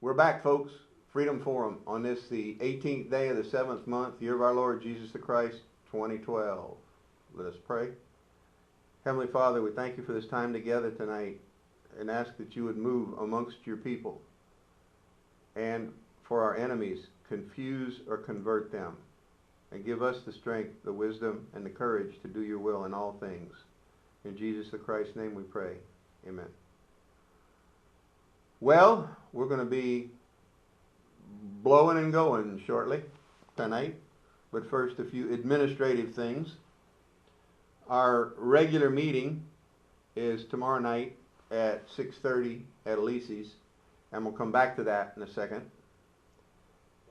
We're back, folks. Freedom Forum on this, the 18th day of the 7th month, year of our Lord Jesus the Christ, 2012. Let us pray. Heavenly Father, we thank you for this time together tonight and ask that you would move amongst your people and for our enemies, confuse or convert them, and give us the strength, the wisdom, and the courage to do your will in all things. In Jesus the Christ's name we pray. Amen. Well, we're going to be blowing and going shortly tonight, but first a few administrative things. Our regular meeting is tomorrow night at 6:30 at Elise's, and we'll come back to that in a second.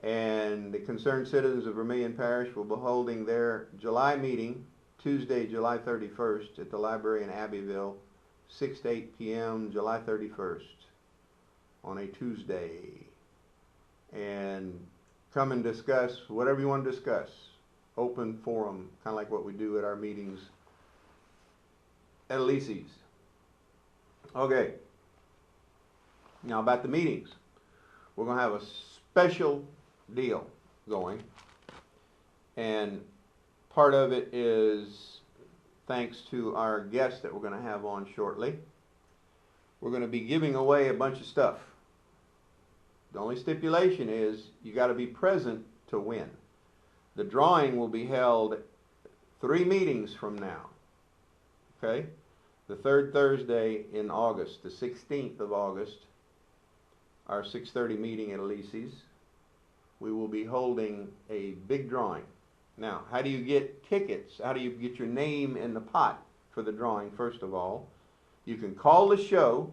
And the Concerned Citizens of Vermilion Parish will be holding their July meeting Tuesday, July 31st at the library in Abbeville, 6 to 8 p.m. July 31st on a Tuesday. And come and discuss whatever you want to discuss. Open forum, kind of like what we do at our meetings at Elise's. Okay. Now about the meetings. We're going to have a special deal going. And part of it is thanks to our guest that we're going to have on shortly. We're going to be giving away a bunch of stuff. The only stipulation is you got to be present to win. The drawing will be held 3 meetings from now. Okay? The third Thursday in August, the 16th of August, our 6:30 meeting at Elise's, we will be holding a big drawing. Now, how do you get tickets? How do you get your name in the pot for the drawing? First of all, you can call the show,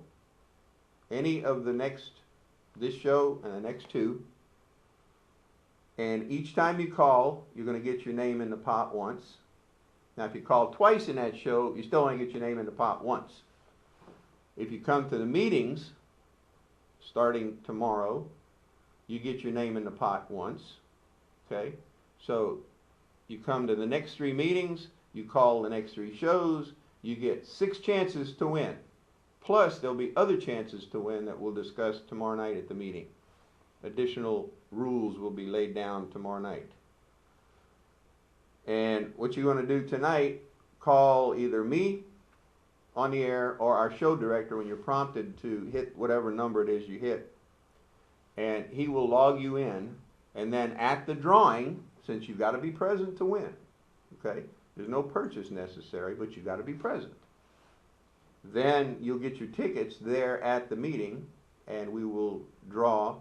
any of the next, this show and the next 2, and each time you call, you're going to get your name in the pot once. Now, if you call twice in that show, you still only get your name in the pot once. If you come to the meetings, starting tomorrow, you get your name in the pot once. Okay? So, you come to the next 3 meetings, you call the next 3 shows, you get 6 chances to win. Plus, there'll be other chances to win that we'll discuss tomorrow night at the meeting. Additional rules will be laid down tomorrow night. And what you're going to do tonight, call either me on the air or our show director when you're prompted to hit whatever number it is you hit. And he will log you in. And then at the drawing, since you've got to be present to win, okay? There's no purchase necessary, but you've got to be present. Then you'll get your tickets there at the meeting, and we will draw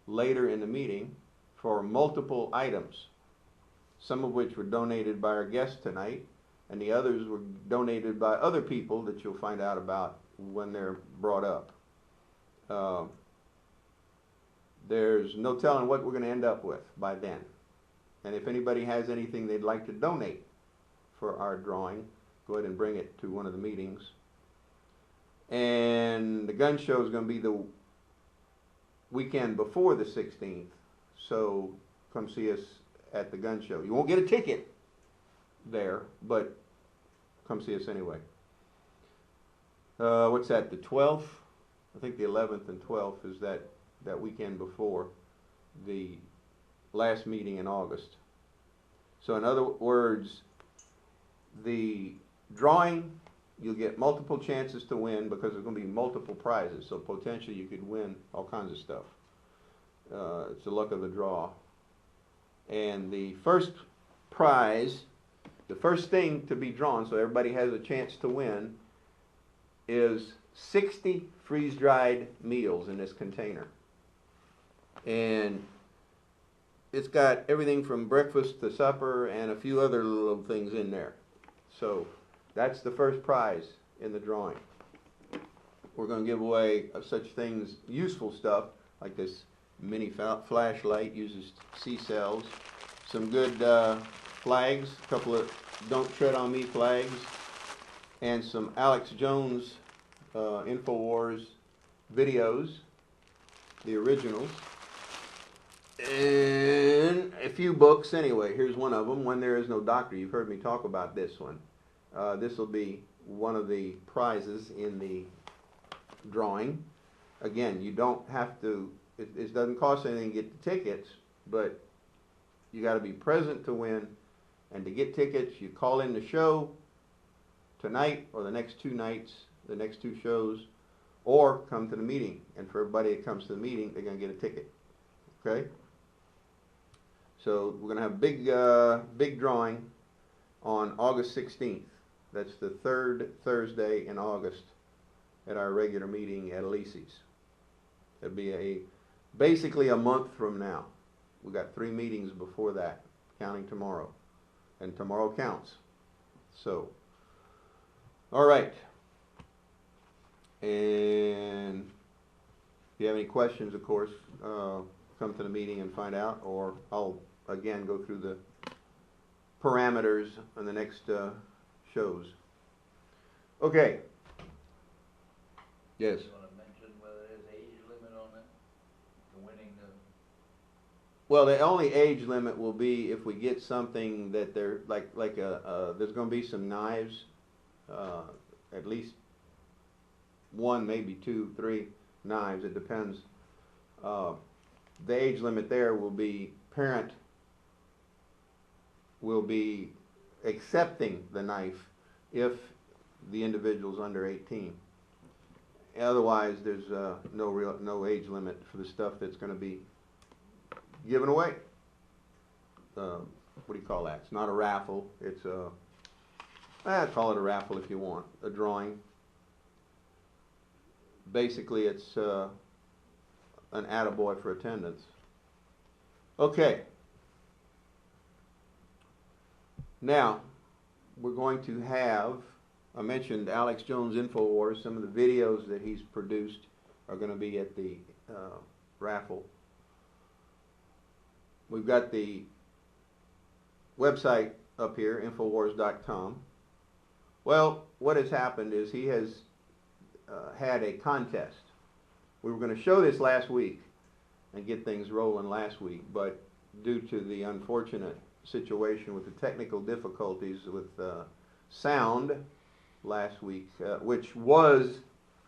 later in the meeting for multiple items, some of which were donated by our guest tonight, and the others were donated by other people that you'll find out about when they're brought up. There's no telling what we're going to end up with by then. And if anybody has anything they'd like to donate for our drawing, go ahead and bring it to one of the meetings. And the gun show is going to be the weekend before the 16th, so come see us at the gun show. You won't get a ticket there, but come see us anyway. What's that, the 12th? I think the 11th and 12th is that weekend before the last meeting in August. So in other words, the drawing, you'll get multiple chances to win because there's going to be multiple prizes. So potentially you could win all kinds of stuff. It's the luck of the draw. And the first prize, the first thing to be drawn, so everybody has a chance to win, is 60 freeze-dried meals in this container. And it's got everything from breakfast to supper and a few other little things in there. So that's the first prize in the drawing. We're going to give away such things, useful stuff, like this mini flashlight, uses C-cells, some good flags, a couple of Don't Tread on Me flags, and some Alex Jones InfoWars videos, the originals, and a few books anyway. Here's one of them, When There Is No Doctor. You've heard me talk about this one. This will be one of the prizes in the drawing. Again, you don't have to it doesn't cost anything to get the tickets, but you got to be present to win. And to get tickets, you call in the show tonight or the next 2 nights, the next 2 shows, or come to the meeting. And for everybody that comes to the meeting, they're going to get a ticket. Okay? So we're going to have a big drawing on August 16th. That's the 3rd Thursday in August at our regular meeting at Elise's. It'll be basically a month from now. We've got 3 meetings before that, counting tomorrow. And tomorrow counts. So, all right. And if you have any questions, of course, come to the meeting and find out, or I'll again go through the parameters on the next shows. Okay. Yes. You want to mention whether there's age limit on it, to winning the... Well, the only age limit will be if we get something that they're there's going to be some knives, at least 1, maybe 2, 3 knives. It depends. The age limit there will be parent will be accepting the knife if the individual's under 18. Otherwise, there's no age limit for the stuff that's going to be given away. What do you call that? It's not a raffle. It's call it a raffle if you want. A drawing. Basically, it's an attaboy for attendance. Okay. Now, we're going to have, I mentioned Alex Jones InfoWars. Some of the videos that he's produced are going to be at the raffle. We've got the website up here, Infowars.com. Well, what has happened is he has had a contest. We were going to show this last week and get things rolling last week, but due to the unfortunate situation with the technical difficulties with sound last week, which was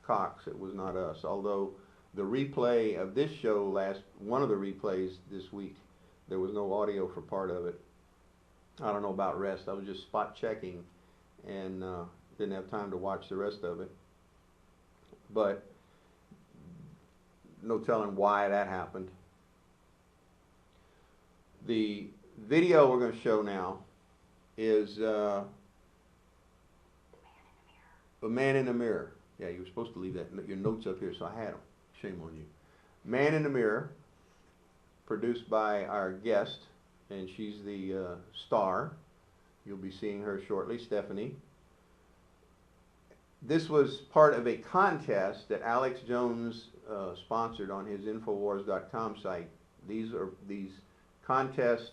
Cox, it was not us, although the replay of this show one of the replays this week, there was no audio for part of it. I don't know about rest. I was just spot checking and didn't have time to watch the rest of it. But no telling why that happened. The video we're going to show now is The Man in the Mirror. Yeah, you were supposed to leave your notes up here, so I had them. Shame on you. Man in the Mirror, produced by our guest, and she's the star. You'll be seeing her shortly, Stephanie. This was part of a contest that Alex Jones sponsored on his Infowars.com site. These contest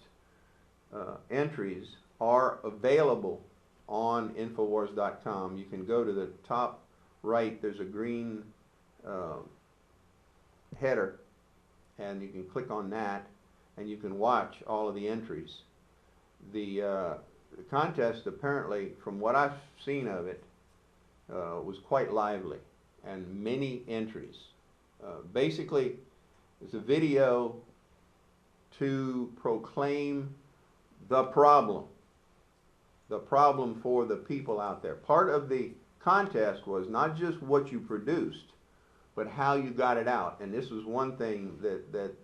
entries are available on Infowars.com. You can go to the top right. There's a green header, and you can click on that, and you can watch all of the entries. The contest, apparently, from what I've seen of it, was quite lively, and many entries. Basically, it's a video to proclaim the problem for the people out there. Part of the contest was not just what you produced, but how you got it out. And this was one thing that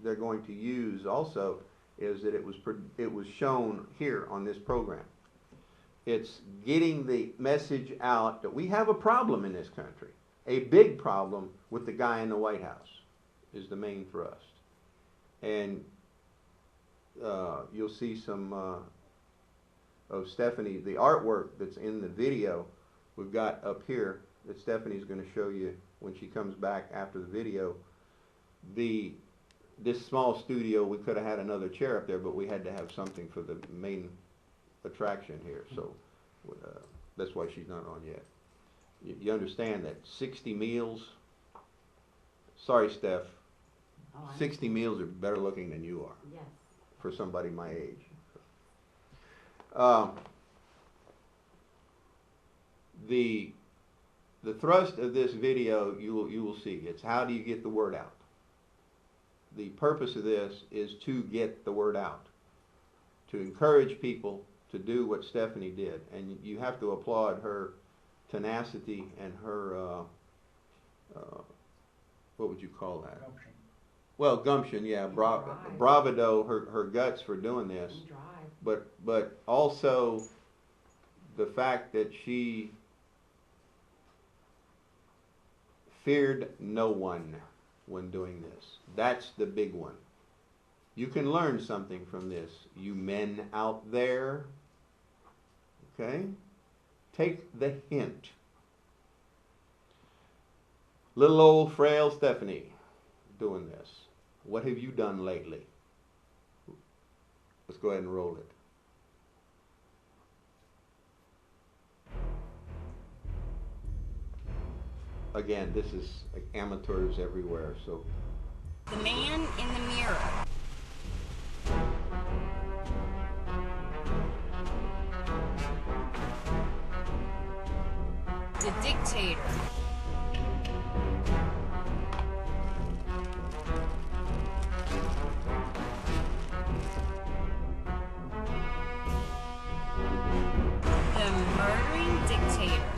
they're going to use also, is that it was shown here on this program. It's getting the message out that we have a problem in this country. A big problem with the guy in the White House is the main thrust. And you'll see some of Stephanie, the artwork that's in the video we've got up here that Stephanie's going to show you when she comes back after the video. This small studio, we could have had another chair up there, but we had to have something for the main attraction here, so that's why she's not on yet. You understand that 60 meals, sorry Steph, 60 meals are better looking than you are. Yes. For somebody my age. The thrust of this video, you will see, it's how do you get the word out. the purpose of this is to get the word out, to encourage people to do what Stephanie did. And you have to applaud her tenacity and her, what would you call that? Gumption. Well, gumption, yeah, bravado, her guts for doing this. But also the fact that she feared no one when doing this. That's the big one. You can learn something from this, you men out there. Okay? Take the hint. Little old frail Stephanie doing this. What have you done lately? Let's go ahead and roll it. Again, this is amateurs everywhere, so. The man in the mirror. The dictator. The murdering dictator.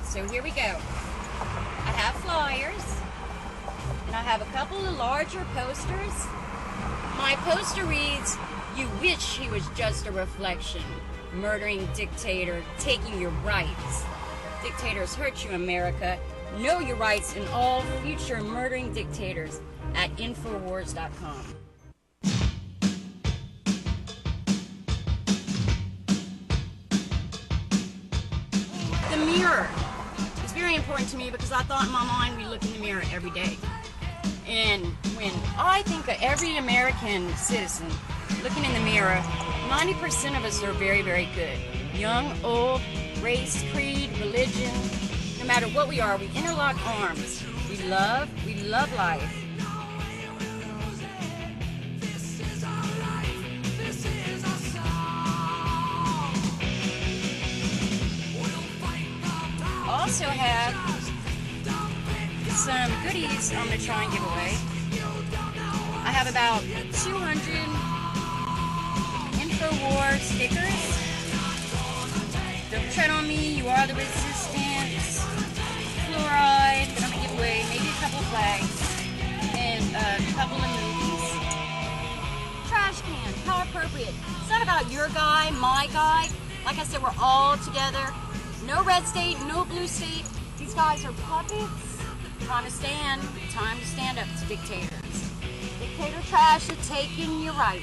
So here we go. I have flyers, and I have a couple of larger posters. My poster reads, "You wish he was just a reflection. Murdering dictator, taking your rights. Dictators hurt you, America. Know your rights and all future murdering dictators at Infowars.com." The mirror. Very important to me because I thought in my mind we look in the mirror every day. And when I think of every American citizen looking in the mirror, 90% of us are very, very good. Young, old, race, creed, religion, no matter what we are, we interlock arms. We love life. Also have some goodies I'm going to try and give away. I have about 200 InfoWars stickers. Don't tread on me, you are the resistance. Fluoride that I'm going to give away, maybe a couple of flags, and a couple of movies. Trash can, how appropriate. It's not about your guy, my guy. Like I said, we're all together. No red state, no blue state. These guys are puppets. Time to stand up to dictators. Dictator trash are taking your rights.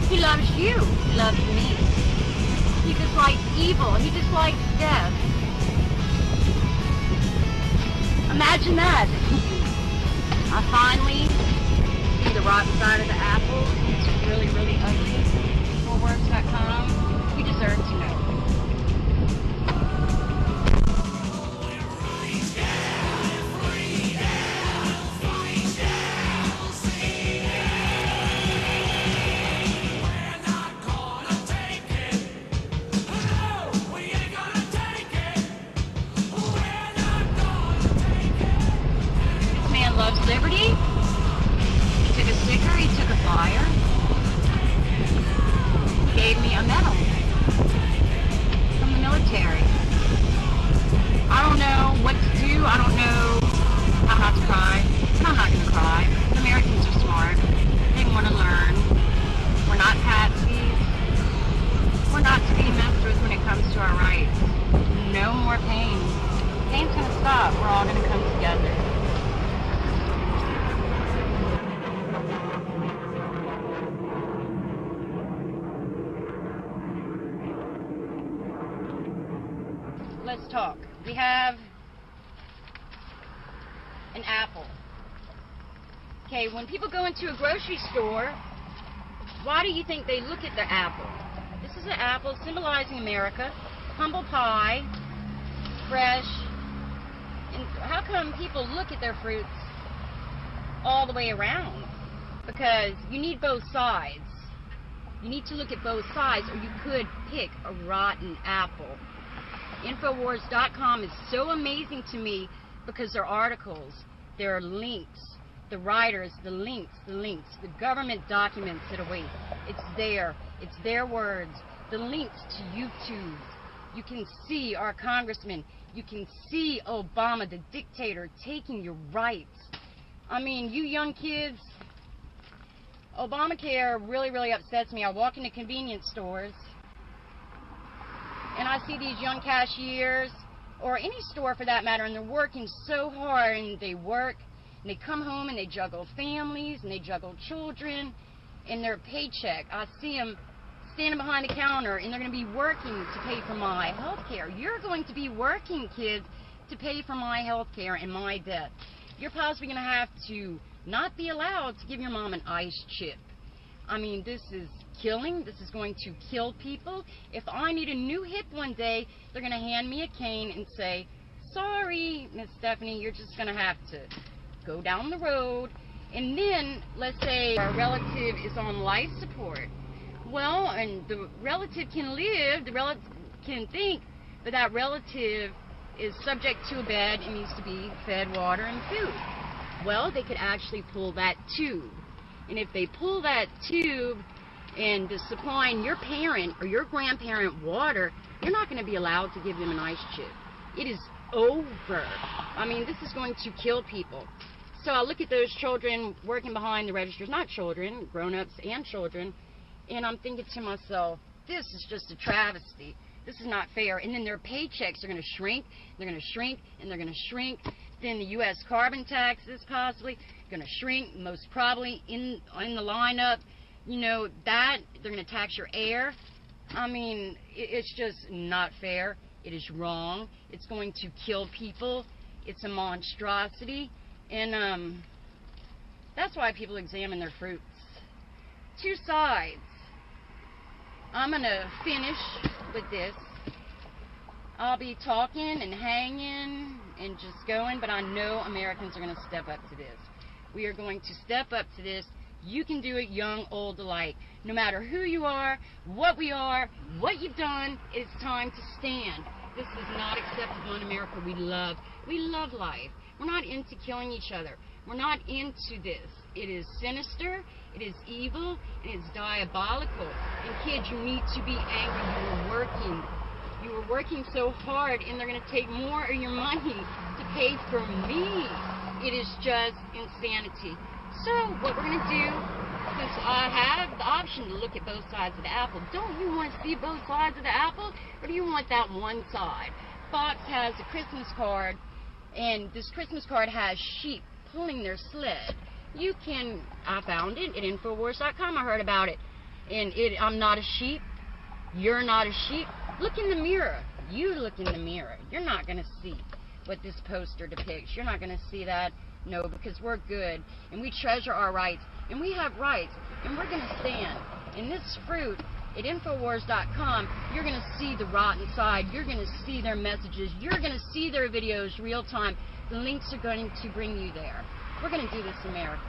He loves you. He loves me. He dislikes evil. He dislikes death. Imagine that. I finally see the rotten side of the apple. It's really, really ugly. Infowars.com. We deserve to know. more pain. Pain's gonna stop. We're all gonna come together. Let's talk. We have an apple. Okay, when people go into a grocery store, why do you think they look at the apple? This is an apple symbolizing America, humble pie, fresh. And how come people look at their fruits all the way around? Because you need both sides. You need to look at both sides, or you could pick a rotten apple. Infowars.com is so amazing to me because their articles, their links, the writers, the links, the government documents it away. It's there. It's their words. The links to YouTube. You can see our congressman. You can see Obama, the dictator, taking your rights. I mean, you young kids, Obamacare really, really upsets me. I walk into convenience stores and I see these young cashiers, or any store for that matter, and they're working so hard, and they work, and they come home, and they juggle families, and they juggle children, and their paycheck. I see them standing behind the counter, and they're going to be working to pay for my health care. You're going to be working, kids, to pay for my health care and my debt. You're possibly going to have to not be allowed to give your mom an ice chip. I mean, this is killing. This is going to kill people. If I need a new hip one day, they're going to hand me a cane and say, sorry, Miss Stephanie, you're just going to have to go down the road. And then, let's say our relative is on life support. Well, and the relative can live, the relative can think, but that relative is subject to a bed and needs to be fed water and food. Well, they could actually pull that tube. And if they pull that tube and is supplying your parent or your grandparent water, you're not going to be allowed to give them an ice chip. It is over. I mean, this is going to kill people. So I look at those children working behind the registers, not children, grown-ups and children, and I'm thinking to myself, this is just a travesty. This is not fair. And then their paychecks are going to shrink, they're going to shrink, and they're going to shrink. Then the U.S. carbon tax is possibly going to shrink, most probably in the lineup. You know, that, they're going to tax your air. I mean, it's just not fair. It is wrong. It's going to kill people. It's a monstrosity. And that's why people examine their fruits. Two sides. I'm going to finish with this. I'll be talking and hanging and just going, but I know Americans are going to step up to this. We are going to step up to this. You can do it, young, old alike. No matter who you are, what we are, what you've done, it's time to stand. This is not acceptable in America. We love life. We're not into killing each other. We're not into this. It is sinister, it is evil, and it's diabolical. And kids, you need to be angry. You were working so hard, and they're going to take more of your money to pay for me. It is just insanity. So what we're going to do, since I have the option to look at both sides of the apple, don't you want to see both sides of the apple, or do you want that one side? Fox has a Christmas card, and this Christmas card has sheep pulling their sled. I found it at Infowars.com. I heard about it. And I'm not a sheep. You're not a sheep. Look in the mirror. You look in the mirror. You're not going to see what this poster depicts. You're not going to see that. No, because we're good. And we treasure our rights. And we have rights. And we're going to stand. And this fruit at Infowars.com, you're going to see the rotten side. You're going to see their messages. You're going to see their videos real time. The links are going to bring you there. We're going to do this in America.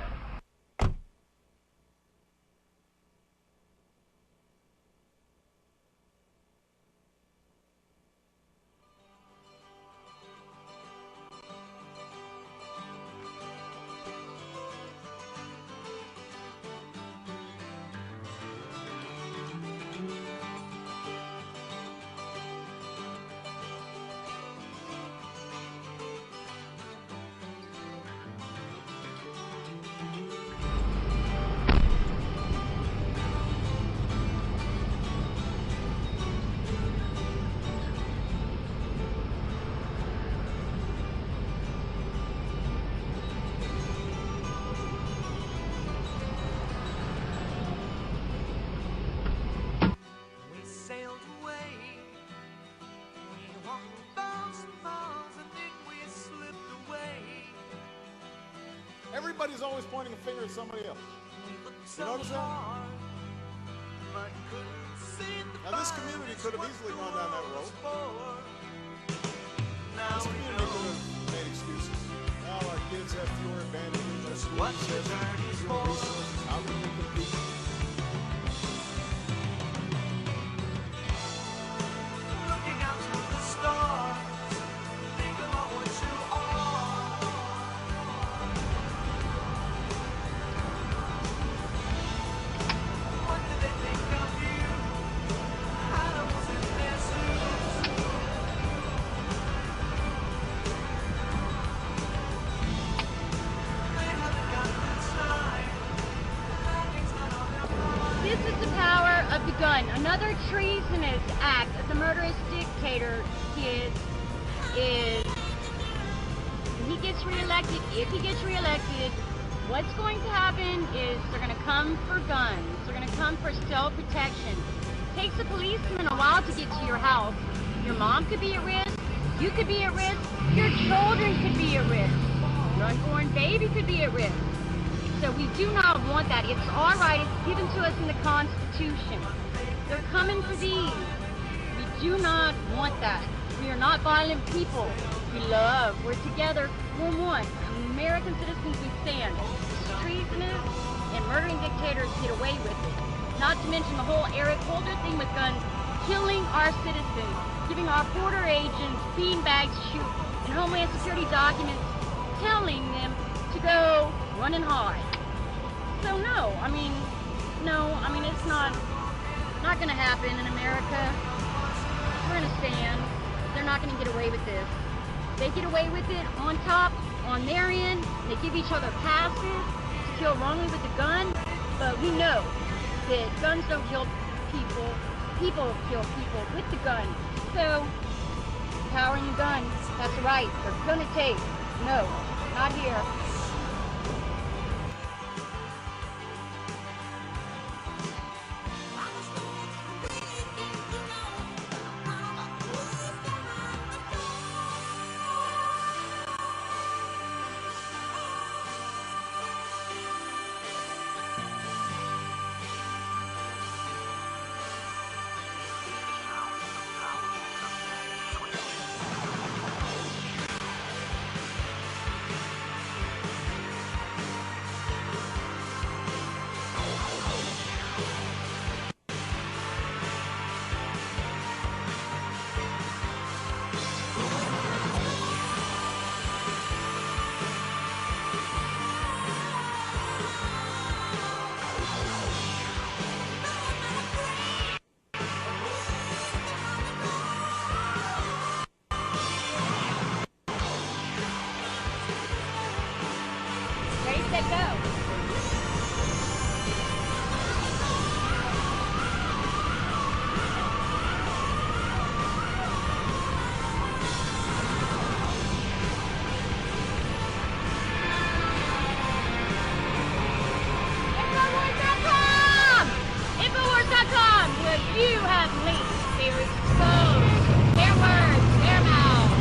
Everybody's always pointing a finger at somebody else. You notice that? Now this community could have easily gone down that road. This community could have made excuses. Oh, our kids have fewer advantages, our school says fewer resources, how can we compete? Looking out to the stars, think about what you are. What do they think of you? Animals in their suits. They haven't got the time. Nothing's none of their mind. This is the power of the gun. Another treasonous act of the murderous dictator, kids, is when he gets reelected, if he gets reelected, what's going to happen is they're going to come for guns. They're going to come for self-protection. It takes a policeman a while to get to your house. Your mom could be at risk. You could be at risk. Your children could be at risk. Your unborn baby could be at risk. So we do not want that. It's our right. It's given to us in the Constitution. They're coming for these. We do not want that. We are not violent people. We love. We're together. We're one. American citizens, we stand. Treasonous and murdering dictators get away with it. Not to mention the whole Eric Holder thing with guns, killing our citizens, giving our border agents beanbags to shoot, and Homeland Security documents telling them to go run and hide. So no, it's not gonna happen in America. We're gonna stand. They're not gonna get away with this. They get away with it on top, on their end. They give each other passes to kill wrongly with the gun, but we know that guns don't kill people. People kill people with the gun. So, powering the gun, that's the right. They're gonna take. No, not here. Ready, set, go. Infowars.com! Infowars.com, where you have links. They're exposed. Their words, their mouths.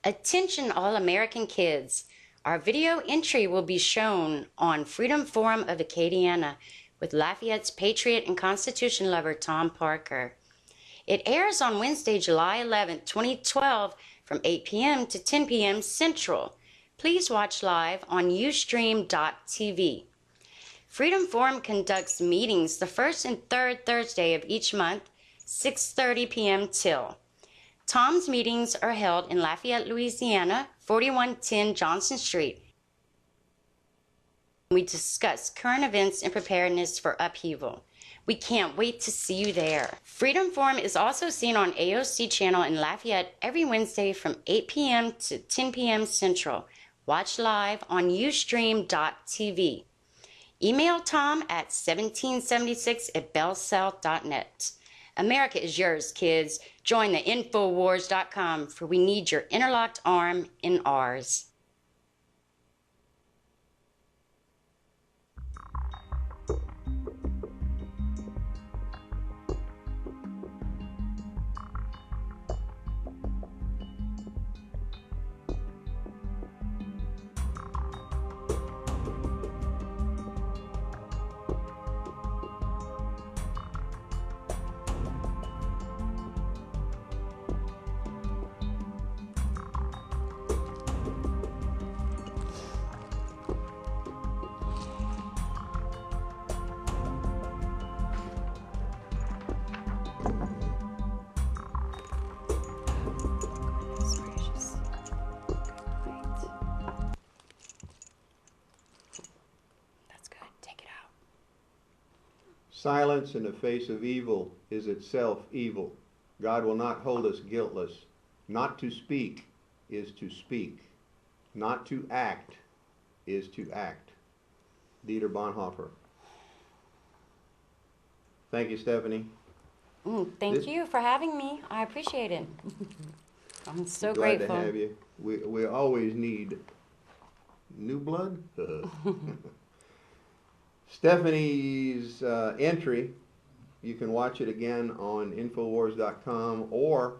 Attention all American kids. Our video entry will be shown on Freedom Forum of Acadiana with Lafayette's patriot and Constitution lover Tom Parker. It airs on Wednesday, July 11, 2012 from 8 p.m. to 10 p.m. Central. Please watch live on ustream.tv. Freedom Forum conducts meetings the first and third Thursday of each month, 6:30 p.m. till. Tom's meetings are held in Lafayette, Louisiana, 4110 Johnson Street. We discuss current events and preparedness for upheaval. We can't wait to see you there. Freedom Forum is also seen on AOC channel in Lafayette every Wednesday from 8 p.m. to 10 p.m. Central. Watch live on ustream.tv. Email Tom at 1776@bellsouth.net. America is yours, kids. Join the Infowars.com, for we need your interlocked arm in ours. Silence in the face of evil is itself evil. God will not hold us guiltless. Not to speak is to speak. Not to act is to act. Dieter Bonhoeffer. Thank you, Stephanie. Thank you for having me. I appreciate it. I'm so Glad grateful. to have you. We always need new blood. Stephanie's entry, you can watch it again on Infowars.com or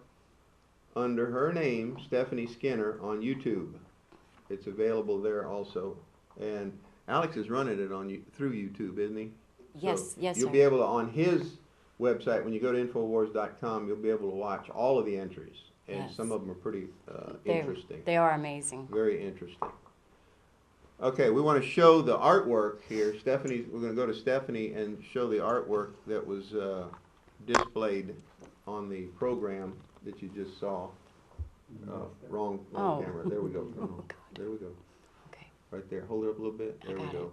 under her name, Stephanie Skinner, on YouTube. It's available there also. And Alex is running it through YouTube, isn't he? Yes, yes, You'll sir. be able to, on his website, when you go to Infowars.com, you'll be able to watch all of the entries. And Yes. some of them are pretty interesting. They are amazing. Very interesting. Okay, we want to show the artwork here. Stephanie, we're going to go to Stephanie and show the artwork that was displayed on the program that you just saw. Wrong Oh. camera. There we go. Oh, God. There we go. Okay. Right there. Hold it up a little bit. There we got go.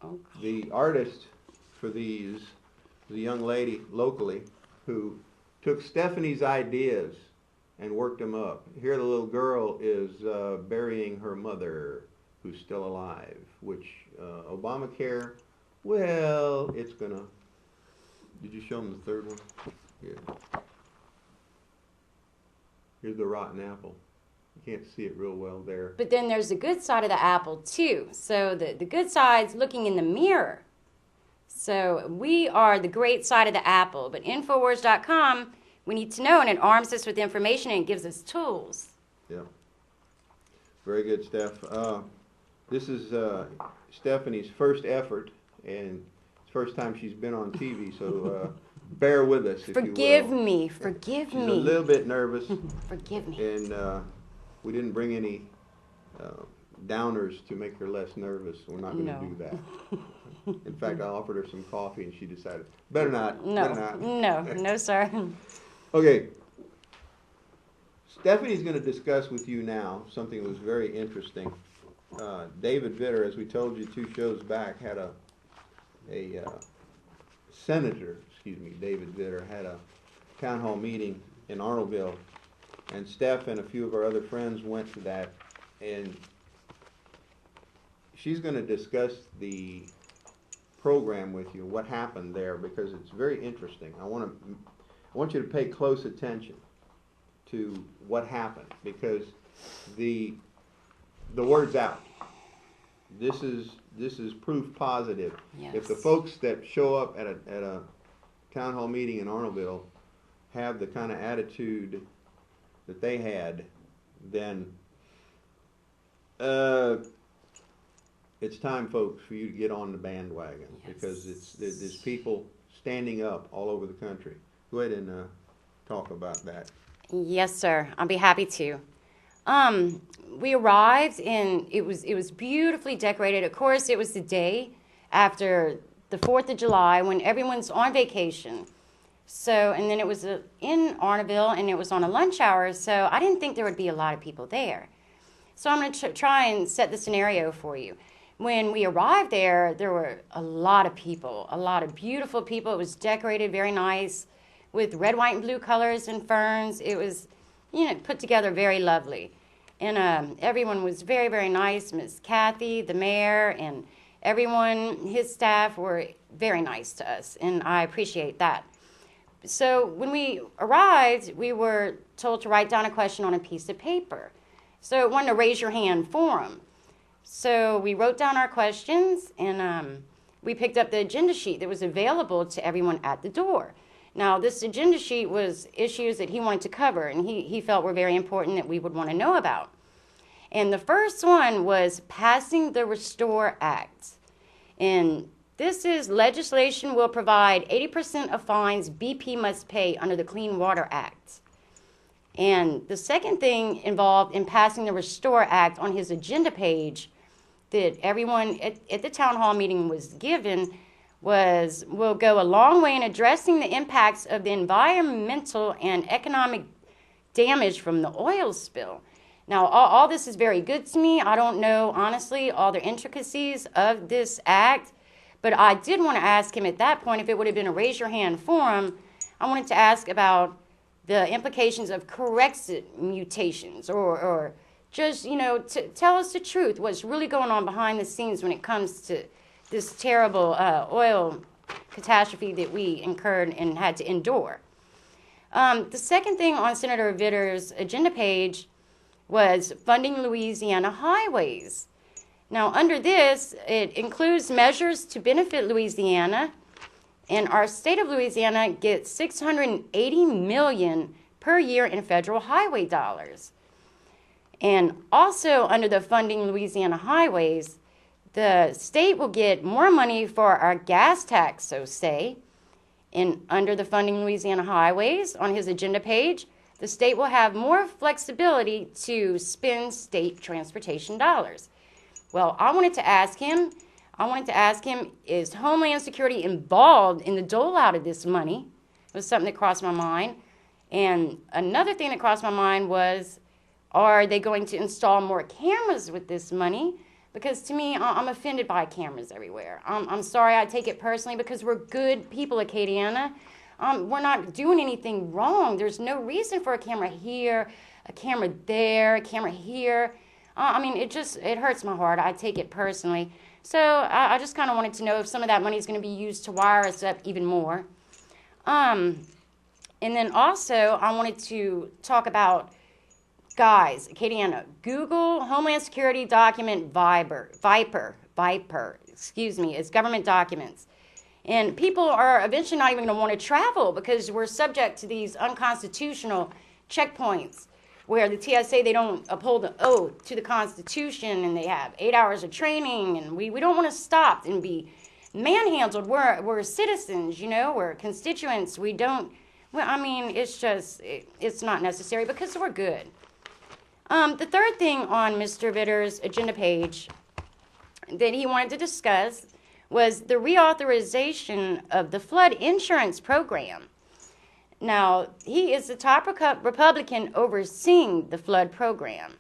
Oh, The artist for these is a young lady locally who took Stephanie's ideas and worked them up. Here the little girl is burying her mother, who's still alive, which Obamacare, well, it's gonna, did you show them the third one? Yeah. Here's the rotten apple. You can't see it real well there. But then there's the good side of the apple, too. So the good side's looking in the mirror. So we are the great side of the apple. But Infowars.com, we need to know, and it arms us with information and it gives us tools. Yeah. Very good, Steph. This is Stephanie's first effort, and it's the first time she's been on TV, so bear with us, if you will. Forgive me. Forgive She's me. a little bit nervous, Forgive me. and we didn't bring any downers to make her less nervous. We're not going to do that. In fact, I offered her some coffee, and she decided, better not. Better not. No, sir. Okay. Stephanie's going to discuss with you now something that was very interesting. David Vitter, as we told you 2 shows back, had a senator, David Vitter, had a town hall meeting in Arnoldville, and Steph and a few of our other friends went to that, and she's going to discuss the program with you, what happened there, because it's very interesting. I want you to pay close attention to what happened, because the word's out. This is proof positive. Yes. If the folks that show up at a town hall meeting in Arnoldville have the kind of attitude that they had, then it's time, folks, for you to get on the bandwagon, because there's people standing up all over the country. Go ahead and talk about that. Yes, sir. I'll be happy to. We arrived and it was beautifully decorated. Of course, it was the day after the 4th of July when everyone's on vacation. So, and then it was in Arnaville, and it was on a lunch hour, so I didn't think there would be a lot of people there. So I'm going to try and set the scenario for you. When we arrived there were a lot of people, a lot of beautiful people. It was decorated very nice with red, white, and blue colors and ferns. It was, put together very lovely. And everyone was very, very nice. Miss Kathy, the mayor, and everyone, his staff were very nice to us, and I appreciate that. So when we arrived, we were told to write down a question on a piece of paper. So it wanted a raise your hand forum. So we wrote down our questions, and we picked up the agenda sheet that was available to everyone at the door. Now, this agenda sheet was issues that he wanted to cover, and he felt were very important that we would want to know about. And the first one was passing the Restore Act. And this is legislation will provide 80% of fines BP must pay under the Clean Water Act. And the second thing involved in passing the Restore Act on his agenda page that everyone at the town hall meeting was given was, will go a long way in addressing the impacts of the environmental and economic damage from the oil spill. Now, all this is very good to me. I don't know, honestly, all the intricacies of this act, but I did want to ask him at that point, if it would have been a raise your hand forum, I wanted to ask about the implications of corrected mutations or just, to tell us the truth, what's really going on behind the scenes when it comes to this terrible oil catastrophe that we incurred and had to endure. The second thing on Senator Vitter's agenda page was funding Louisiana highways. Now, under this, it includes measures to benefit Louisiana, and our state of Louisiana gets $680 million per year in federal highway dollars. And also under the funding Louisiana highways, the state will get more money for our gas tax, so say. And under the funding Louisiana highways, on his agenda page, the state will have more flexibility to spend state transportation dollars. Well, I wanted to ask him, is Homeland Security involved in the dole out of this money? It was something that crossed my mind. And another thing that crossed my mind was, are they going to install more cameras with this money? Because to me, I'm offended by cameras everywhere. I'm sorry, I take it personally because we're good people, Acadiana. We're not doing anything wrong. There's no reason for a camera here, a camera there, a camera here. It hurts my heart. I take it personally. So I just kind of wanted to know if some of that money is going to be used to wire us up even more. And then also, I wanted to talk about, guys, Acadiana, Google Homeland Security document Viper, it's government documents. And people are eventually not even going to want to travel because we're subject to these unconstitutional checkpoints where the TSA, they don't uphold the oath to the Constitution, and they have 8 hours of training, and we don't want to stop and be manhandled. We're citizens, we're constituents. It's not necessary because we're good. The third thing on Mr. Vitter's agenda page that he wanted to discuss was the reauthorization of the flood insurance program. Now, he is the top Republican overseeing the flood program,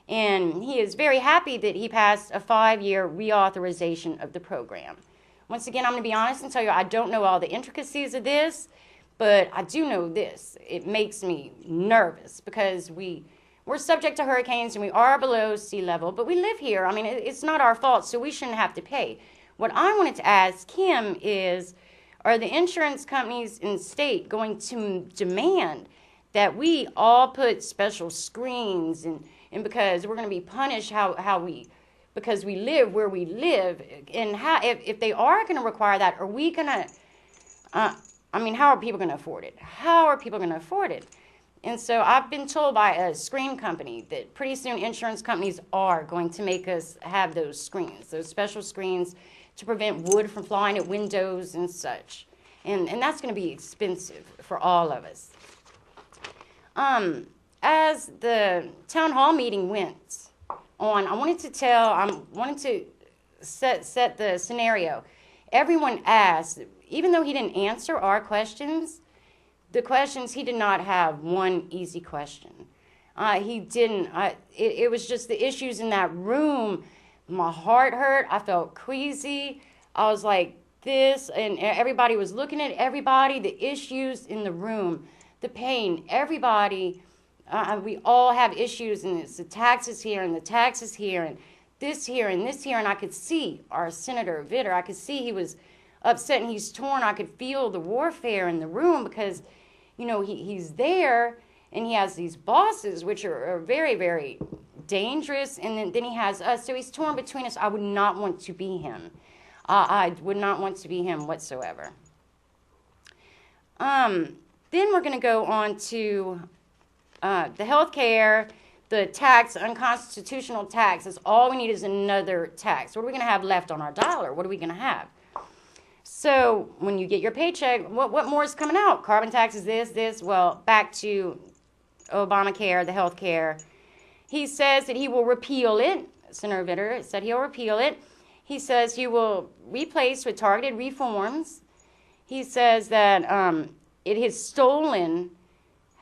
and he is very happy that he passed a 5-year reauthorization of the program. Once again, I'm going to be honest and tell you I don't know all the intricacies of this, but I do know this. It makes me nervous because we're subject to hurricanes and we are below sea level, but we live here. It's not our fault, so we shouldn't have to pay. What I wanted to ask him is, are the insurance companies in the state going to demand that we all put special screens and because we're going to be punished because we live where we live, and if they are going to require that, are we going to, how are people going to afford it? How are people going to afford it? And so I've been told by a screen company that pretty soon insurance companies are going to make us have those screens, those special screens to prevent wood from flying at windows and such. And that's going to be expensive for all of us. As the town hall meeting went on, I wanted to set the scenario. Everyone asked, even though he didn't answer our questions, the questions, he did not have one easy question. He didn't. It was just the issues in that room. My heart hurt. I felt queasy. I was like this, and everybody was looking at everybody, the issues in the room, the pain, everybody. We all have issues, and it's the taxes here and the taxes here and this here and this here. And I could see our Senator Vitter. I could see he was upset and he's torn. I could feel the warfare in the room because, you know, he's there and he has these bosses, which are very, very dangerous. And then he has us. So he's torn between us. I would not want to be him. I would not want to be him whatsoever. Then we're going to go on to the health care, the tax, unconstitutional tax. That's all we need is another tax. What are we going to have left on our dollar? What are we going to have? So when you get your paycheck, what more is coming out? Carbon taxes, this. Well, back to Obamacare, the health care. He says that he will repeal it. Senator Vitter said he'll repeal it. He says he will replace with targeted reforms. He says that it has stolen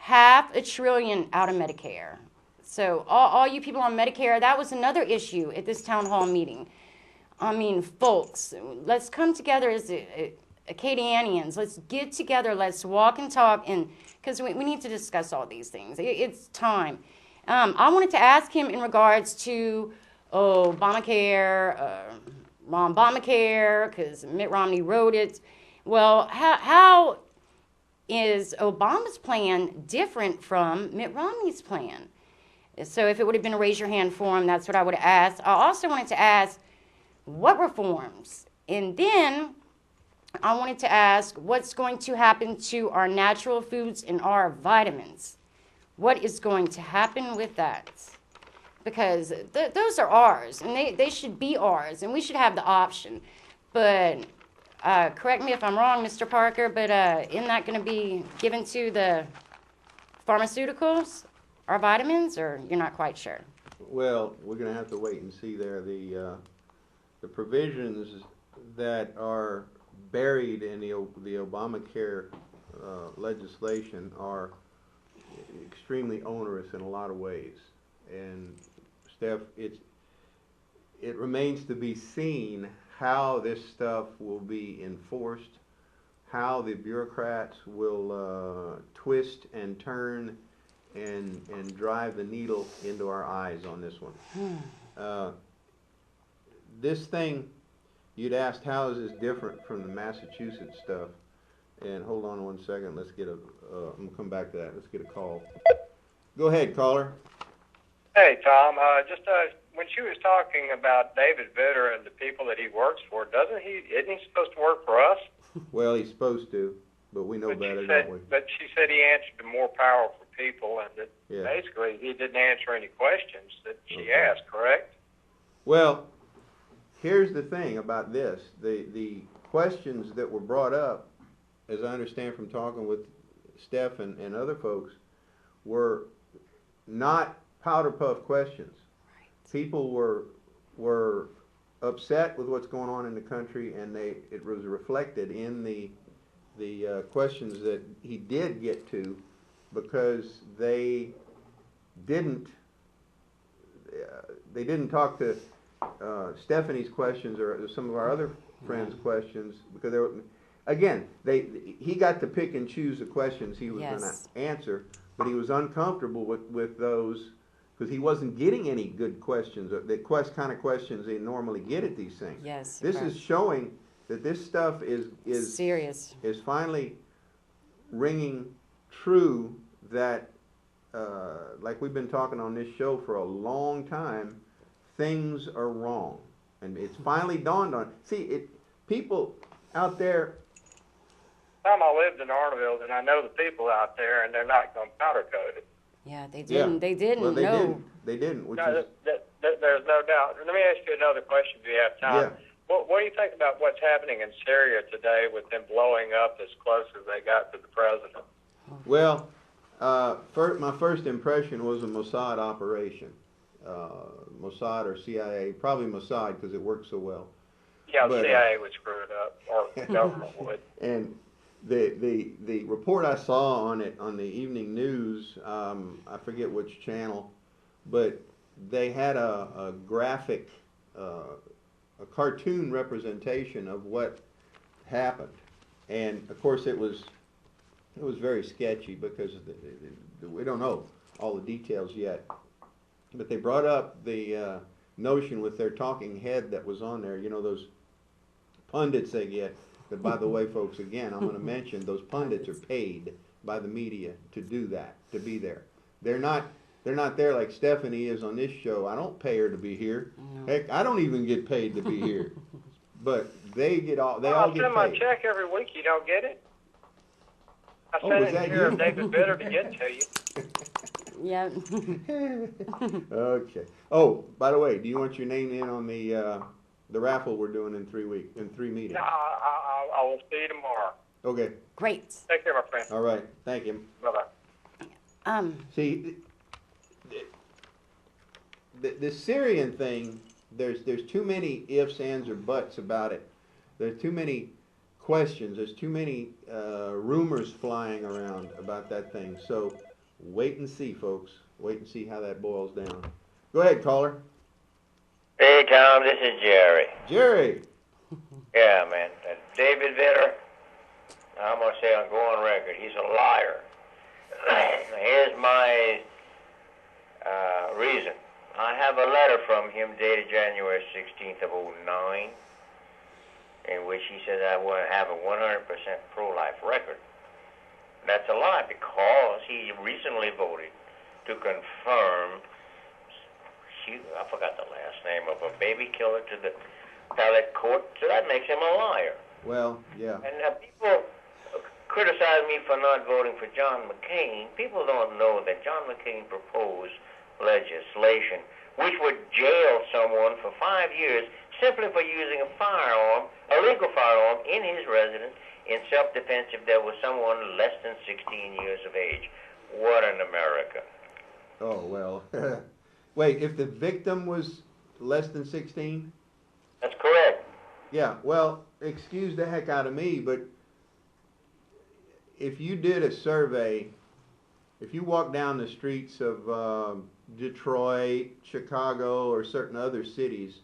$500 billion out of Medicare. So all you people on Medicare, that was another issue at this town hall meeting. I mean, folks, let's come together as Acadianians. Let's get together. Let's walk and talk, and because we need to discuss all these things. It's time. I wanted to ask him in regards to Obamacare, Obamacare, because Mitt Romney wrote it. Well, how is Obama's plan different from Mitt Romney's plan? So if it would have been a raise your hand form, that's what I would have asked. I also wanted to ask, what reforms? And then I wanted to ask, what's going to happen to our natural foods and our vitamins? What is going to happen with that? Because those are ours, and they should be ours, and we should have the option. But correct me if I'm wrong, Mr. Parker, but isn't that going to be given to the pharmaceuticals, our vitamins, or you're not quite sure? Well, we're going to have to wait and see there. The provisions that are buried in the Obamacare legislation are extremely onerous in a lot of ways. And Steph, it remains to be seen how this stuff will be enforced, how the bureaucrats will twist and turn and drive the needle into our eyes on this one. This thing, you'd asked, how is this different from the Massachusetts stuff? And hold on 1 second, let's get I'm gonna come back to that. Let's get a call. Go ahead, caller. Hey, Tom. When she was talking about David Vitter and the people that he works for, isn't he supposed to work for us? Well, he's supposed to, but we know better, don't we? But she said he answered to more powerful people, and that basically he didn't answer any questions that she asked, correct? Well, here's the thing about this. The questions that were brought up, as I understand from talking with Steph and other folks, were not powder puff questions. People were upset with what's going on in the country, and it was reflected in the questions that he did get to, because they didn't talk to Stephanie's questions or some of our other friends' questions, because they were, again, he got to pick and choose the questions he was going to answer, but he was uncomfortable with those because he wasn't getting any good questions, or the kind of questions they normally get at these things. Yes. This is showing that this stuff is serious. Is finally ringing true, that like we've been talking on this show for a long time, things are wrong, and it's finally dawned on. People out there. Tom, I lived in Arnaville, and I know the people out there, and they're not going to powder coat it. Yeah, they didn't. Yeah. They didn't. Well, they no. didn't. Which no, there's no doubt. Let me ask you another question if you have time. Yeah. What do you think about what's happening in Syria today with them blowing up as close as they got to the president? Well, my first impression was a Mossad operation. Mossad or CIA, probably Mossad because it works so well. Yeah, the CIA would screw it up, or the government would. And The report I saw on it on the evening news, I forget which channel, but they had a graphic, a cartoon representation of what happened, and of course it was very sketchy because we don't know all the details yet. But they brought up the notion with their talking head that was on there. You know, those pundits they get. But by the way, folks, again, I'm going to mention those pundits are paid by the media to do that, to be there. They're not there like Stephanie is on this show. I don't pay her to be here. No. Heck, I don't even get paid to be here. But they get all. They all get paid. I send my check every week. You don't get it. I sent it in here of David Bitter to get to you. Yeah. Okay. Oh, by the way, do you want your name in on the raffle we're doing in 3 meetings? No, I will see you tomorrow. Okay. Great. Take care, my friend. All right. Thank you. Bye-bye. See, the Syrian thing, there's too many ifs, ands, or buts about it. There's too many questions. There's too many rumors flying around about that thing. So wait and see, folks. Wait and see how that boils down. Go ahead, caller. Hey, Tom, this is Jerry. Jerry. Yeah, man. David Vitter, I'm going to say on go on record, he's a liar. Here's my reason. I have a letter from him dated January 16th of 2009, in which he says I want to have a 100% pro-life record. That's a lie because he recently voted to confirm, I forgot the last name of a baby killer to the appellate court, so that makes him a liar. Well, yeah. And people criticize me for not voting for John McCain. People don't know that John McCain proposed legislation which would jail someone for 5 years simply for using a firearm, a legal firearm, in his residence in self-defense if there was someone less than 16 years of age. What an America. Oh, well. Wait, if the victim was less than 16? That's correct. Yeah, well, excuse the heck out of me, but if you did a survey, if you walk down the streets of Detroit, Chicago, or certain other cities,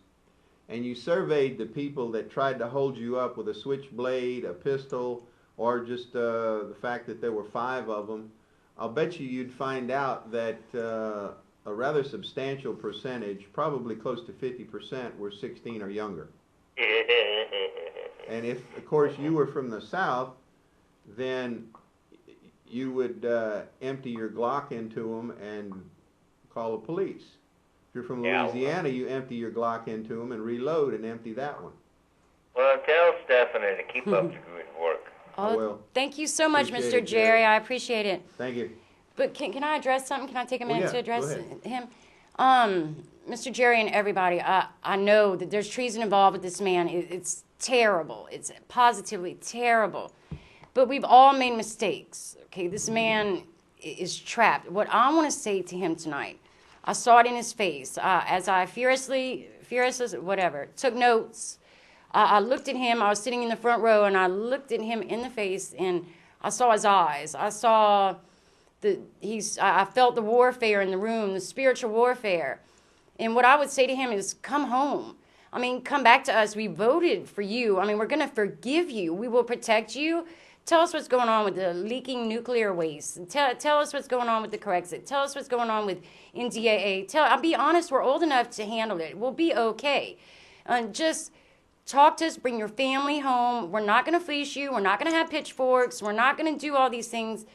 and you surveyed the people that tried to hold you up with a switchblade, a pistol, or just the fact that there were 5 of them, I'll bet you'd find out that a rather substantial percentage, probably close to 50%, were 16 or younger. And if, of course, you were from the South, then you would empty your Glock into them and call the police. If you're from Louisiana, you empty your Glock into them and reload and empty that one. Well, tell Stephanie to keep up the good work. Oh, well, thank you so much, appreciate Mr. it, Jerry. I appreciate it. Thank you. But can I address something? Can I take a minute to address go ahead. him? Mr. Jerry and everybody, I know that there's treason involved with this man. It's terrible. It's positively terrible. But we've all made mistakes. Okay, this man is trapped. What I want to say to him tonight, I saw it in his face as I furiously, whatever, took notes. I looked at him. I was sitting in the front row, and I looked at him in the face, and I saw his eyes. I saw I felt the warfare in the room, the spiritual warfare. And what I would say to him is, come home. I mean, come back to us. We voted for you. I mean, we're going to forgive you. We will protect you. Tell us what's going on with the leaking nuclear waste. Tell us what's going on with the Corexit. Tell us what's going on with NDAA. I'll be honest, we're old enough to handle it. We'll be okay. Just talk to us. Bring your family home. We're not going to fleece you. We're not going to have pitchforks. We're not going to do all these things.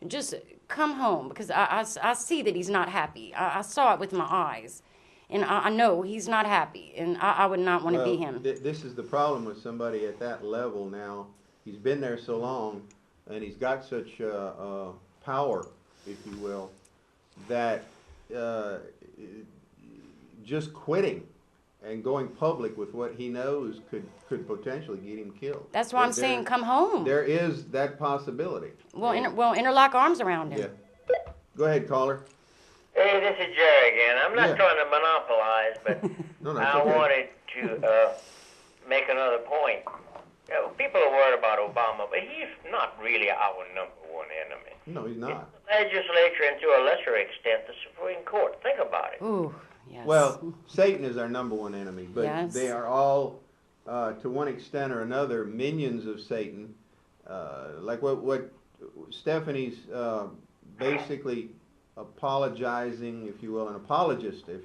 Just come home, because I see that he's not happy. I saw it with my eyes. And I know he's not happy, and I would not want to be him. This is the problem with somebody at that level now. He's been there so long, and he's got such power, if you will, that just quitting and going public with what he knows could potentially get him killed. That's why I'm saying come home. There is that possibility. Well, interlock arms around him. Yeah. Go ahead, caller. Hey, this is Jerry again. I'm not trying to monopolize, but No, I okay. wanted to make another point. People are worried about Obama, but he's not really our number one enemy. No, he's not. It's the legislature and to a lesser extent the Supreme Court. Think about it. Ooh, yes. Well, Satan is our number one enemy, but Yes. they are all, to one extent or another, minions of Satan. Like what Stephanie's basically apologizing, if you will, an apologist, if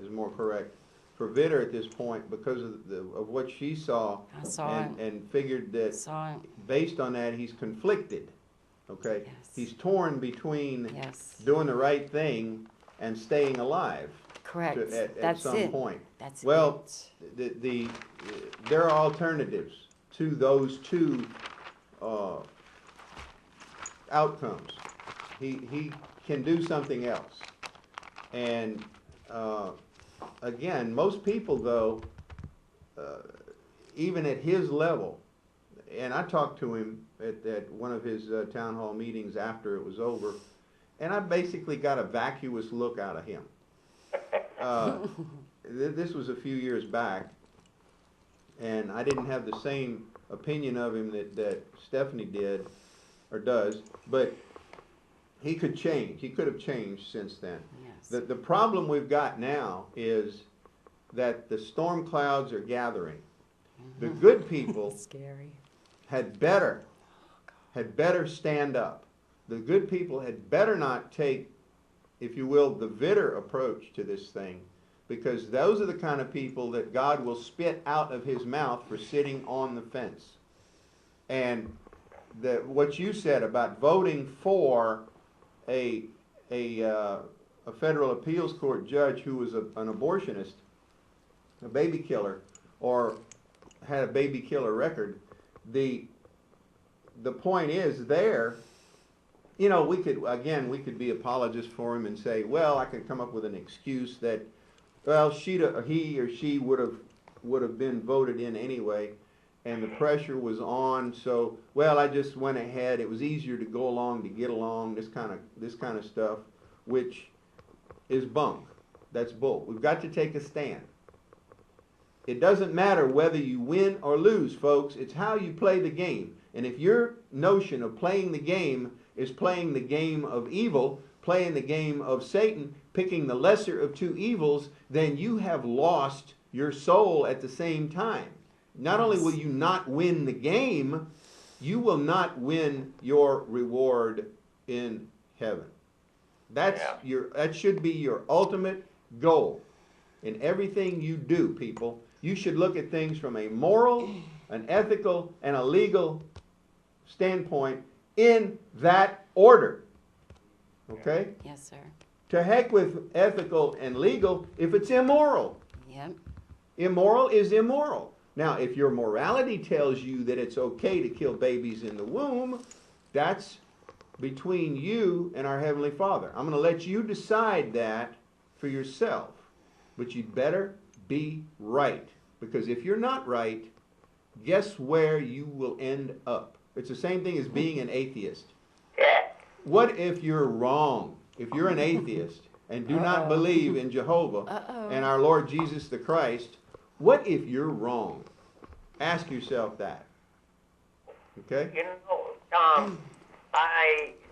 is more correct, for Vitter at this point because of what she saw, I saw it. and figured that Saw it. based on that he's conflicted. Okay, Yes. he's torn between Yes. doing the right thing and staying alive. Correct. At That's some it. point. That's Well, it. there are alternatives to those two outcomes. He can do something else. And again, most people though, even at his level, and I talked to him at one of his town hall meetings after it was over, and I basically got a vacuous look out of him. This was a few years back, and I didn't have the same opinion of him that Stephanie did or does, but he could change. He could have changed since then. Yes. The problem we've got now is that the storm clouds are gathering. The good people Scary. had better stand up. The good people had better not take, if you will, the Vitter approach to this thing, because those are the kind of people that God will spit out of his mouth for sitting on the fence. And what you said about voting for a federal appeals court judge who was an abortionist, a baby killer, or had a baby killer record, the point is there, you know, we could be apologists for him and say, well, I could come up with an excuse that, well, he or she would have been voted in anyway, and the pressure was on, so, well, I just went ahead. It was easier to go along to get along, this kind of stuff, which is bunk. That's bull. We've got to take a stand. It doesn't matter whether you win or lose, folks. It's how you play the game. And if your notion of playing the game is playing the game of evil, playing the game of Satan, picking the lesser of two evils, then you have lost your soul at the same time. Not only will you not win the game, you will not win your reward in heaven. That should be your ultimate goal in everything you do, people. You should look at things from a moral, an ethical, and a legal standpoint in that order. Okay? Yes, sir. To heck with ethical and legal if it's immoral. Yep. Immoral is immoral. Now, if your morality tells you that it's okay to kill babies in the womb, that's between you and our Heavenly Father. I'm going to let you decide that for yourself. But you'd better be right. Because if you're not right, guess where you will end up? It's the same thing as being an atheist. What if you're wrong? If you're an atheist and do not believe in Jehovah and our Lord Jesus the Christ, what if you're wrong? Ask yourself that. Okay? You know, Tom,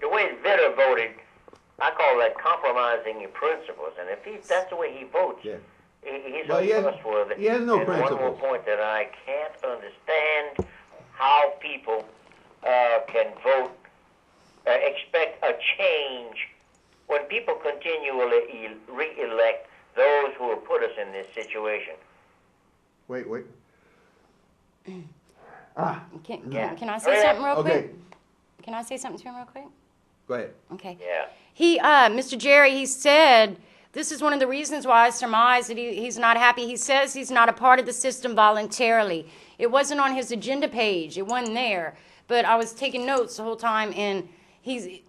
the way Vitter voted, I call that compromising your principles. And if that's the way he votes, he's untrustworthy. He has no and principles. One more point that I can't understand how people can vote, expect a change when people continually re-elect those who have put us in this situation. Wait. Can I say something real quick? Can I say something to him real quick? Go ahead. Okay. Yeah. Mr. Jerry, he said, this is one of the reasons why I surmise that he's not happy. He says he's not a part of the system voluntarily. It wasn't on his agenda page. It wasn't there. But I was taking notes the whole time, and he's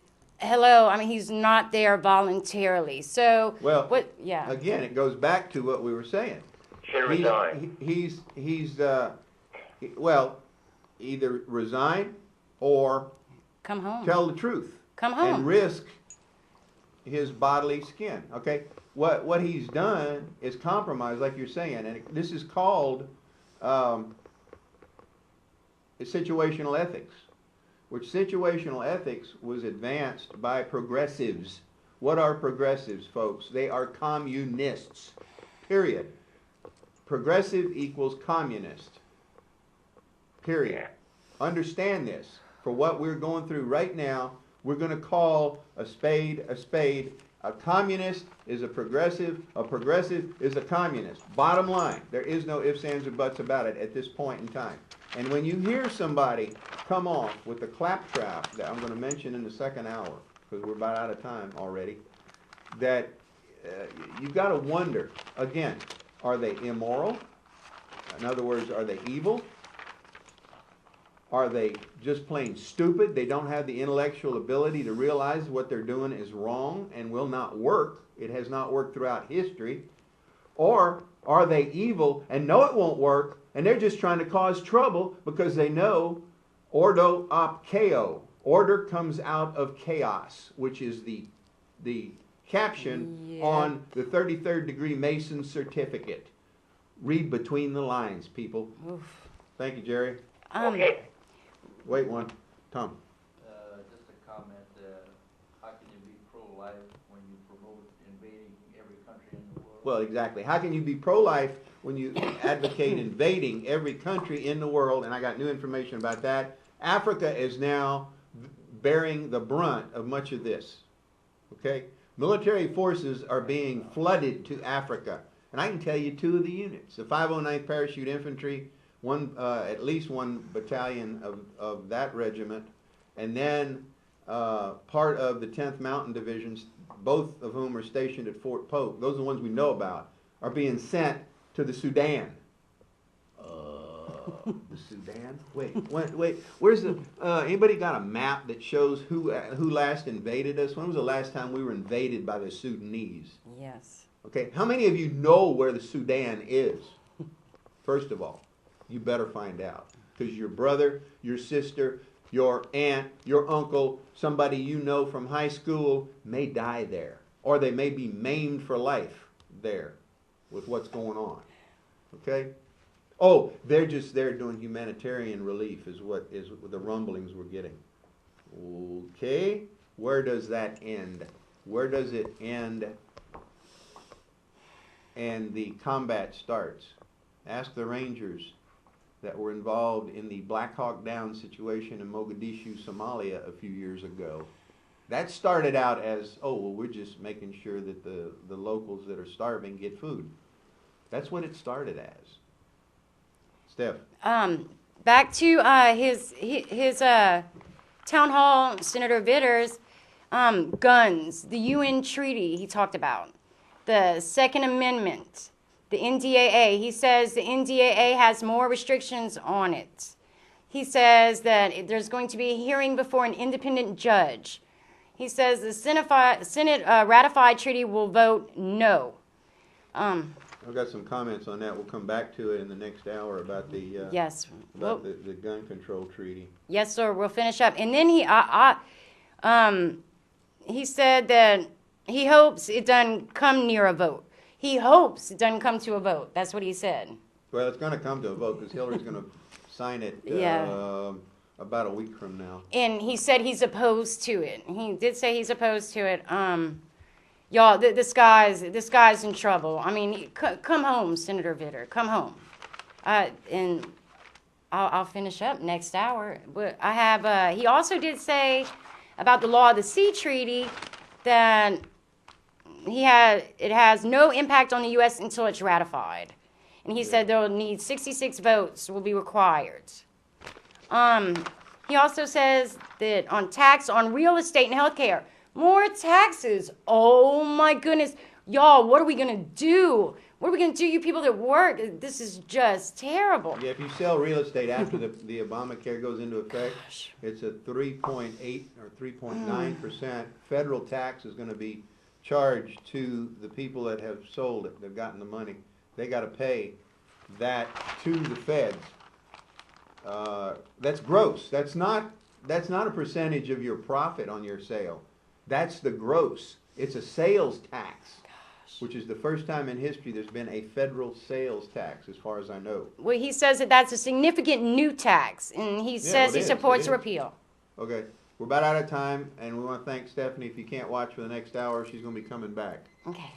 not there voluntarily. So, again, it goes back to what we were saying. Should resign. He's either resign or come home. Tell the truth. Come home. And risk his bodily skin. Okay? What he's done is compromise, like you're saying, and this is called is situational ethics, which situational ethics was advanced by progressives. What are progressives, folks? They are communists, period. Progressive equals communist, period. Understand this. For what we're going through right now, we're going to call a spade a spade. A communist is a progressive is a communist. Bottom line, there is no ifs, ands, or buts about it at this point in time. And when you hear somebody come off with the claptrap that I'm going to mention in the second hour, because we're about out of time already, that you've got to wonder, again, are they immoral? In other words, are they evil? Are they just plain stupid? They don't have the intellectual ability to realize what they're doing is wrong and will not work. It has not worked throughout history. Or are they evil and know it won't work, and they're just trying to cause trouble because they know ordo op chaos. Order comes out of chaos, which is the caption on the 33rd degree Mason certificate. Read between the lines, people. Oof. Thank you, Jerry. Okay. Wait one. Tom. Just a comment. How can you be pro-life when you promote invading every country in the world? Well, exactly. How can you be pro-life when you advocate invading every country in the world? And I got new information about that. Africa is now bearing the brunt of much of this. Okay? Military forces are being flooded to Africa. And I can tell you two of the units. The 509th Parachute Infantry, at least one battalion of that regiment, and then part of the 10th Mountain Divisions, both of whom are stationed at Fort Polk. Those are the ones we know about, are being sent to the Sudan. The Sudan? Wait. Where's the? Anybody got a map that shows who last invaded us? When was the last time we were invaded by the Sudanese? Yes. Okay. How many of you know where the Sudan is? First of all, you better find out, because your brother, your sister, your aunt, your uncle, somebody you know from high school may die there, or they may be maimed for life there with what's going on. Okay? Oh, they're just there doing humanitarian relief is what the rumblings we're getting. Okay? Where does that end? Where does it end and the combat starts? Ask the Rangers that were involved in the Black Hawk Down situation in Mogadishu, Somalia a few years ago. That started out as, oh, well, we're just making sure that the locals that are starving get food. That's what it started as. Steph. Back to his town hall, Senator Vitter's guns, the UN treaty he talked about, the Second Amendment, the NDAA. He says the NDAA has more restrictions on it. He says that there's going to be a hearing before an independent judge. He says the Senate ratified treaty will vote no. I've got some comments on that. We'll come back to it in the next hour about the the gun control treaty. Yes, sir. We'll finish up, and then he said that he hopes it doesn't come near a vote. He hopes it doesn't come to a vote. That's what he said. Well, it's going to come to a vote because Hillary's going to sign it about a week from now. And he said he's opposed to it. He did say he's opposed to it. Y'all, this guy's in trouble. I mean, come home, Senator Vitter. Come home. And I'll finish up next hour. But I have. He also did say about the Law of the Sea Treaty that it has no impact on the U.S. until it's ratified. And he said they'll need 66 votes will be required. He also says that on tax on real estate and healthcare, more taxes. Oh my goodness. Y'all, what are we going to do? What are we going to do, you people that work? This is just terrible. Yeah, if you sell real estate after the Obamacare goes into effect, it's a 3.8 or 3.9% federal tax is going to be charged to the people that have sold it. They've gotten the money. They got to pay that to the feds. That's gross. That's not a percentage of your profit on your sale. That's the gross. It's a sales tax. which is the first time in history there's been a federal sales tax, as far as I know. Well, he says that that's a significant new tax, and he says he supports repeal. Okay, we're about out of time, and we want to thank Stephanie. If you can't watch for the next hour, she's going to be coming back. Okay.